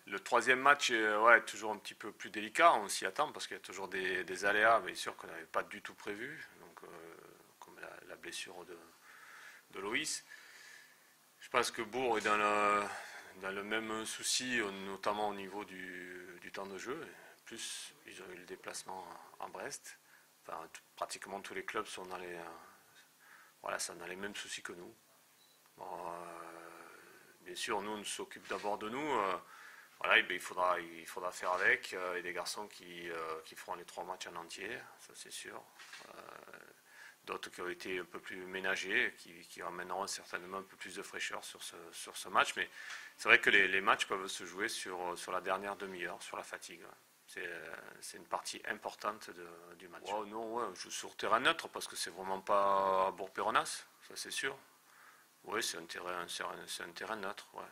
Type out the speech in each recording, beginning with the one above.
Le troisième match est ouais, toujours un petit peu plus délicat, on s'y attend parce qu'il y a toujours des aléas, bien sûr, qu'on n'avait pas du tout prévu, donc, comme la blessure de Loïs. Je pense que Bourg est dans le même souci, notamment au niveau du temps de jeu. Plus, ils ont eu le déplacement à Brest. Enfin, pratiquement tous les clubs sont voilà, sont dans les mêmes soucis que nous. Bon, bien sûr, nous, on s'occupe d'abord de nous. Voilà, ben, il faudra faire avec. Et des garçons qui feront les 3 matchs en entier, ça c'est sûr. D'autres qui ont été un peu plus ménagés, qui ramèneront certainement un peu plus de fraîcheur sur ce match. Mais c'est vrai que les matchs peuvent se jouer sur la dernière demi-heure, sur la fatigue. C'est une partie importante du match. Oh, non, ouais, je joue sur terrain neutre parce que c'est vraiment pas Bourg-Péronas, ça c'est sûr. Oui, c'est un terrain neutre. Ouais.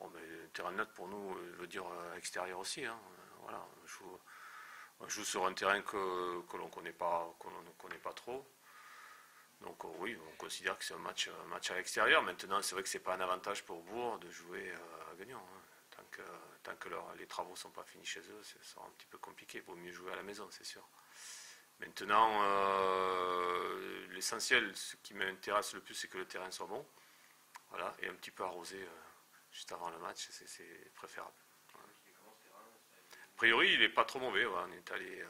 Bon, mais terrain neutre pour nous veut dire extérieur aussi. Hein. Voilà, on joue sur un terrain que l'on ne connaît pas trop. Donc oui, on considère que c'est un match à l'extérieur. Maintenant, c'est vrai que c'est pas un avantage pour Bourg de jouer à Guignon. Hein. Tant que les travaux ne sont pas finis chez eux, ça sera un petit peu compliqué. Il vaut mieux jouer à la maison, c'est sûr. Maintenant, l'essentiel, ce qui m'intéresse le plus, c'est que le terrain soit bon. Voilà, et un petit peu arrosé juste avant le match, c'est préférable. Voilà. A priori, il n'est pas trop mauvais. Ouais, on est allé,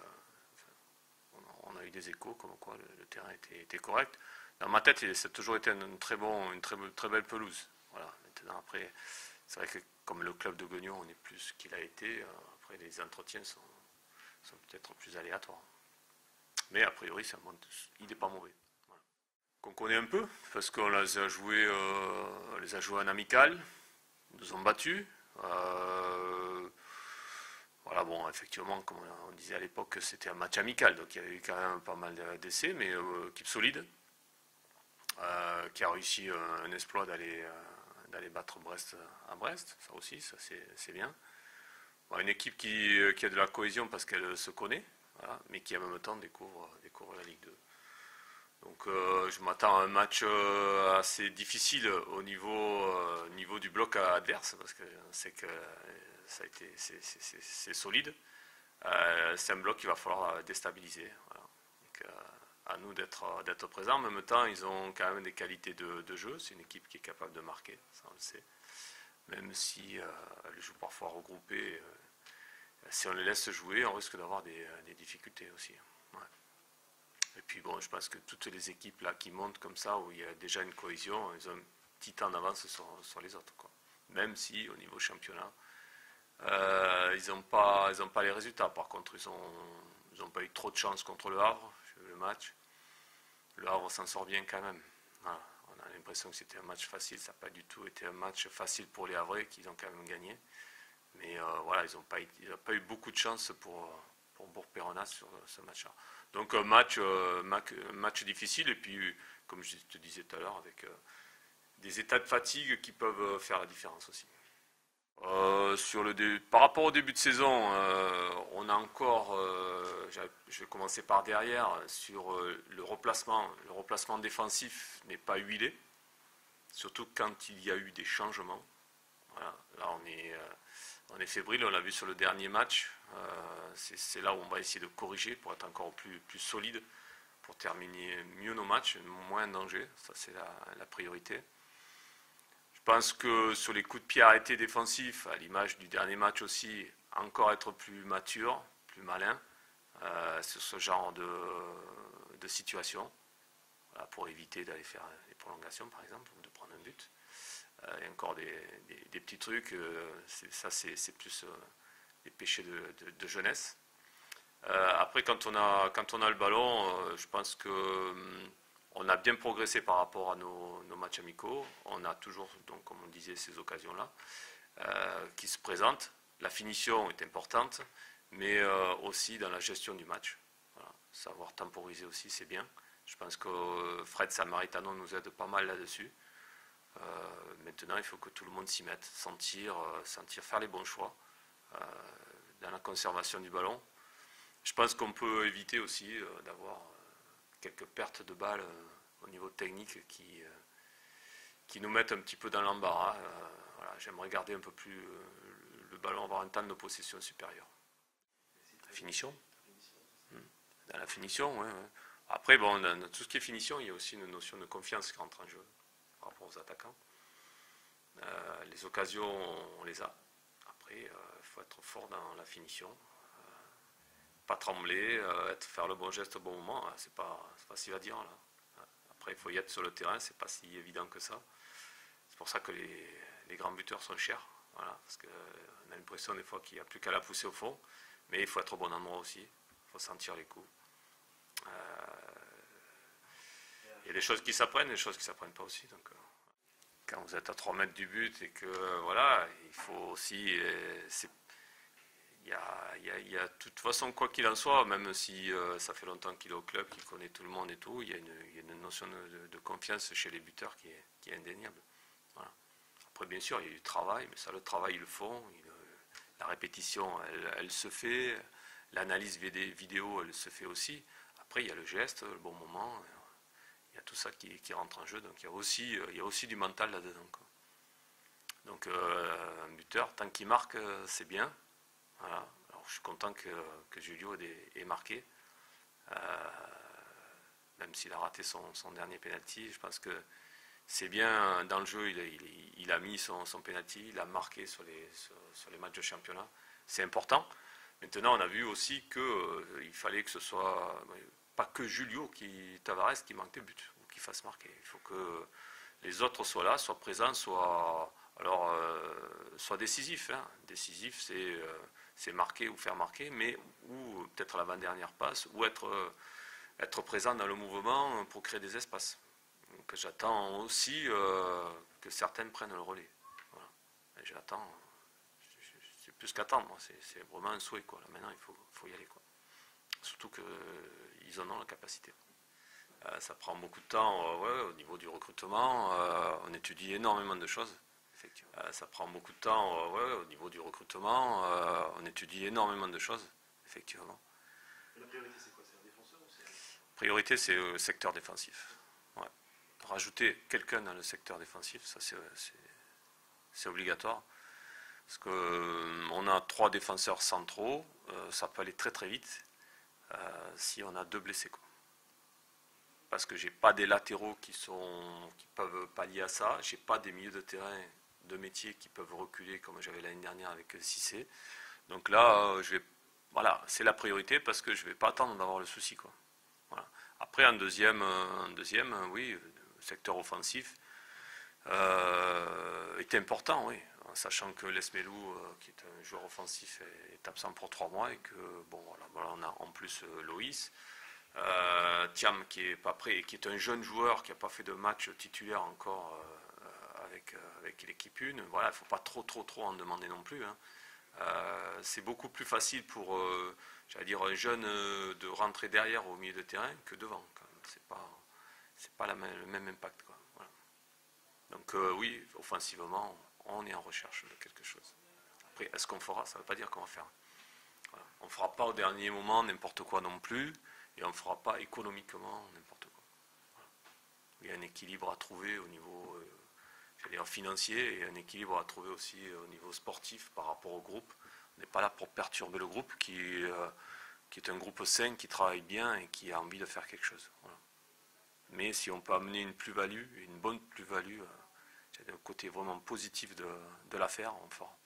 on a eu des échos comme quoi le terrain était correct. Dans ma tête, ça a toujours été une très belle pelouse. Voilà. Maintenant, après, c'est vrai que comme le club de Guignon, on est plus qu'il a été. Après, les entretiens sont peut-être plus aléatoires. Mais a priori, il n'est pas mauvais. Voilà. Qu'on connaît un peu, parce qu'on les a joués en amical, ils nous ont battus. Voilà, bon, effectivement, comme on disait à l'époque, c'était un match amical, donc il y a eu quand même pas mal d'essais, mais équipe solide, qui a réussi un exploit d'aller battre Brest à Brest, ça aussi, ça c'est bien. Bon, une équipe qui a de la cohésion parce qu'elle se connaît, voilà, mais qui en même temps découvre la Ligue 2. Donc je m'attends à un match assez difficile au niveau du bloc adverse, parce que on sait que c'est solide. C'est un bloc qu'il va falloir déstabiliser. Voilà. Donc, à nous d'être présents. En même temps, ils ont quand même des qualités de jeu. C'est une équipe qui est capable de marquer, ça on le sait. Même si elle joue parfois regroupée, si on les laisse jouer, on risque d'avoir des difficultés aussi. Ouais. Et puis bon, je pense que toutes les équipes là qui montent comme ça, où il y a déjà une cohésion, ils ont un petit temps d'avance sur les autres, quoi. Même si au niveau championnat, ils n'ont pas les résultats. Par contre, ils ont pas eu trop de chance contre le Havre, le match. Le Havre s'en sort bien quand même. Voilà. On a l'impression que c'était un match facile. Ça n'a pas du tout été un match facile pour les Havrais, qu'ils ont quand même gagné. Mais voilà, ils n'ont pas eu beaucoup de chance pour Bourg-Péronas sur ce match-là. Donc un match difficile. Et puis, comme je te disais tout à l'heure, avec des états de fatigue qui peuvent faire la différence aussi. Par rapport au début de saison, on a encore, je vais commencer par derrière, sur le replacement. Le replacement défensif n'est pas huilé, surtout quand il y a eu des changements. Voilà. Là, on est fébrile, on l'a vu sur le dernier match. C'est là où on va essayer de corriger pour être encore plus solide, pour terminer mieux nos matchs, moins en danger. Ça, c'est la priorité. Je pense que sur les coups de pied arrêtés défensifs, à l'image du dernier match aussi, encore être plus mature, plus malin sur ce genre de situation, voilà, pour éviter d'aller faire des prolongations par exemple, ou de prendre un but. Il y a encore des petits trucs, c'est plus des péchés de jeunesse. Après, quand on a le ballon, je pense que on a bien progressé par rapport à nos matchs amicaux. On a toujours, donc, comme on disait, ces occasions-là qui se présentent. La finition est importante, mais aussi dans la gestion du match. Voilà. Savoir temporiser aussi, c'est bien. Je pense que Fred Samaritano nous aide pas mal là-dessus. Maintenant, il faut que tout le monde s'y mette, sentir faire les bons choix dans la conservation du ballon. Je pense qu'on peut éviter aussi d'avoir quelques pertes de balles au niveau technique qui nous mettent un petit peu dans l'embarras. Voilà, j'aimerais garder un peu plus le ballon avoir un temps de possession supérieur. Finition. Dans la finition, ouais. Après, bon, dans tout ce qui est finition, il y a aussi une notion de confiance qui rentre en jeu par rapport aux attaquants. Les occasions, on les a. Après, il faut être fort dans la finition. Pas trembler, faire le bon geste au bon moment, c'est pas facile à dire là. Après, il faut y être sur le terrain, c'est pas si évident que ça. C'est pour ça que les grands buteurs sont chers. Voilà, parce qu'on a l'impression des fois qu'il n'y a plus qu'à la pousser au fond. Mais il faut être au bon endroit aussi. Il faut sentir les coups. Il y a des choses qui s'apprennent, des choses qui ne s'apprennent pas aussi. Donc, quand vous êtes à 3 mètres du but et que voilà, il faut aussi. Il y a de toute façon, quoi qu'il en soit, même si ça fait longtemps qu'il est au club, qu'il connaît tout le monde et tout, il y a une notion de confiance chez les buteurs qui est indéniable. Voilà. Après, bien sûr, il y a du travail, mais ça, le travail, ils le font. La répétition, elle se fait. L'analyse vidéo, elle se fait aussi. Après, il y a le geste, le bon moment. Il y a tout ça qui rentre en jeu. Donc, il y a aussi du mental là-dedans. Donc, un buteur, tant qu'il marque, c'est bien. Voilà. Alors, je suis content que Julio ait marqué. Même s'il a raté son dernier penalty, je pense que c'est bien dans le jeu, il a mis son penalty, il a marqué sur les matchs de championnat. C'est important. Maintenant, on a vu aussi qu'il fallait que ce soit pas que Julio Tavares qui manque des buts ou qui fasse marquer. Il faut que les autres soient là, soient présents, soient décisifs. Hein. Décisif, c'est marquer ou faire marquer, mais ou peut-être l'avant-dernière passe, ou être présent dans le mouvement pour créer des espaces. Donc j'attends aussi que certaines prennent le relais. Voilà. J'attends, c'est plus qu'attendre, c'est vraiment un souhait. Quoi. Là, maintenant, il faut y aller. Quoi. Surtout qu'ils en ont la capacité. Ça prend beaucoup de temps au niveau du recrutement. On étudie énormément de choses. Ça prend beaucoup de temps au niveau du recrutement. On étudie énormément de choses, effectivement. Et la priorité, c'est quoi? C'est un défenseur ou c'est... La priorité, c'est le secteur défensif. Ouais. Rajouter quelqu'un dans le secteur défensif, ça c'est obligatoire. Parce qu'on a 3 défenseurs centraux, ça peut aller très très vite si on a 2 blessés. Quoi. Parce que j'ai pas des latéraux qui peuvent pallier à ça, j'ai pas des milieux de terrain de métier qui peuvent reculer comme j'avais l'année dernière avec Cissé. Donc là, voilà, c'est la priorité parce que je ne vais pas attendre d'avoir le souci. Quoi. Voilà. Après, un deuxième, oui, le secteur offensif est important, oui. En sachant que Lesmelou, qui est un joueur offensif, est absent pour 3 mois et que, bon, voilà, on a en plus Loïs. Thiam qui est pas prêt et qui est un jeune joueur qui n'a pas fait de match titulaire encore avec l'équipe 1. Voilà, il ne faut pas trop en demander non plus. Hein. C'est beaucoup plus facile pour un jeune de rentrer derrière au milieu de terrain que devant. C'est pas le même impact. Quoi. Voilà. Donc oui, offensivement, on est en recherche de quelque chose. Après, est-ce qu'on fera? Ça ne veut pas dire qu'on va faire. Voilà. On ne fera pas au dernier moment n'importe quoi non plus. Et on ne fera pas économiquement n'importe quoi. Voilà. Il y a un équilibre à trouver au niveau financier et un équilibre à trouver aussi au niveau sportif par rapport au groupe. On n'est pas là pour perturber le groupe qui est un groupe sain, qui travaille bien et qui a envie de faire quelque chose. Voilà. Mais si on peut amener une plus-value, une bonne plus-value, le côté vraiment positif de l'affaire, on fera.